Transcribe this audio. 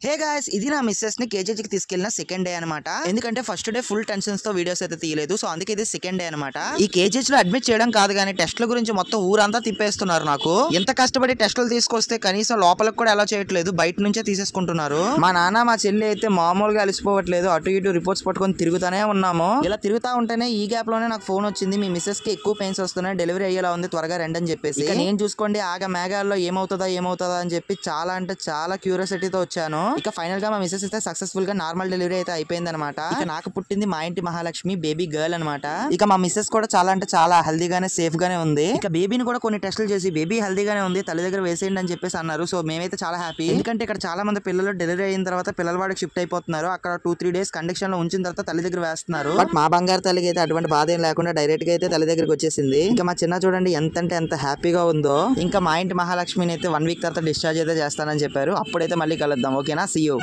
Hey guys, ఇది నా missus ని కేజీకి తీసుకెళ్లిన సెకండ్ డే అనమాట. ఎందుకంటే ఫస్ట్ డే ఫుల్ టెన్షన్స్ తో వీడియోస్ అయితే తీయలేదు, సో అందుకే ఇది సెకండ్ డే అనమాట. ఈ కేజీహెచ్ లో అడ్మిట్ చేయడం కాదు కానీ టెస్ట్ల గురించి మొత్తం ఊరంతా తిప్పేస్తున్నారు. నాకు ఎంత కష్టపడి టెస్టులు తీసుకొస్తే కనీసం లోపలికి కూడా ఎలా చేయట్లేదు, బయట నుంచే తీసేసుకుంటున్నారు. మా నాన్న మా చెల్లి అయితే మామూలుగా అలసిపోవట్లేదు, అటు ఇటు రిపోర్ట్స్ పట్టుకొని తిరుగుతానే ఉన్నాము. ఇలా తిరుగుతా ఉంటేనే ఈ గ్యాప్ లోనే నాకు ఫోన్ వచ్చింది, మీ మిస్సెస్ కి ఎక్కువ పెయిన్స్ వస్తున్నాయి, డెలివరీ అయ్యేలా ఉంది, త్వరగా రండి అని చెప్పేసి. ఇక నేను చూసుకోండి ఆగా మేఘాల్లో ఏమవుతుందా అని చెప్పి చాలా అంటే చాలా క్యూరియాసిటీతో వచ్చాను. ఇక ఫైనల్ గా మా మిసెస్ అయితే సక్సెస్ఫుల్ గా నార్మల్ డెలివరీ అయితే అయిపోయింది అనమాట. ఇక నాకు పుట్టింది మా ఇంటి మహాలక్ష్మి బేబీ గర్ల్ అనమాట. ఇక మా మిసెస్ కూడా చాలా అంటే చాలా హెల్దీగానే సేఫ్ గానే ఉంది. ఇక బేబీని కూడా కొన్ని టెస్టులు చేసి బేబీ హెల్దీగానే ఉంది, తల్లి దగ్గర వేసేయండి అని చెప్పేసి అన్నారు. సో మేమైతే చాలా హ్యాపీ, ఎందుకంటే ఇక్కడ చాలా మంది పిల్లలు డెలివరీ అయిన తర్వాత పిల్లల వాడికి షిఫ్ట్ అయిపోతున్నారు. అక్కడ 2-3 days కండిషన్ లో ఉంచిన తర్వాత తల్లి దగ్గర వేస్తున్నారు. బట్ మా బంగారు తల్లికి అయితే అటువంటి బాధ ఏం లేకుండా డైరెక్ట్ గా అయితే తల్లి దగ్గరికి వచ్చేసింది. ఇంకా మా చిన్న చూడండి ఎంత హ్యాపీగా ఉందో. ఇంకా మా ఇంటి మహాలక్ష్మిని అయితే 1 week తర్వాత డిశ్చార్జ్ అయితే చేస్తానని చెప్పారు. అప్పుడైతే మళ్ళీ కలుద్దాం, ఓకేనా? See you.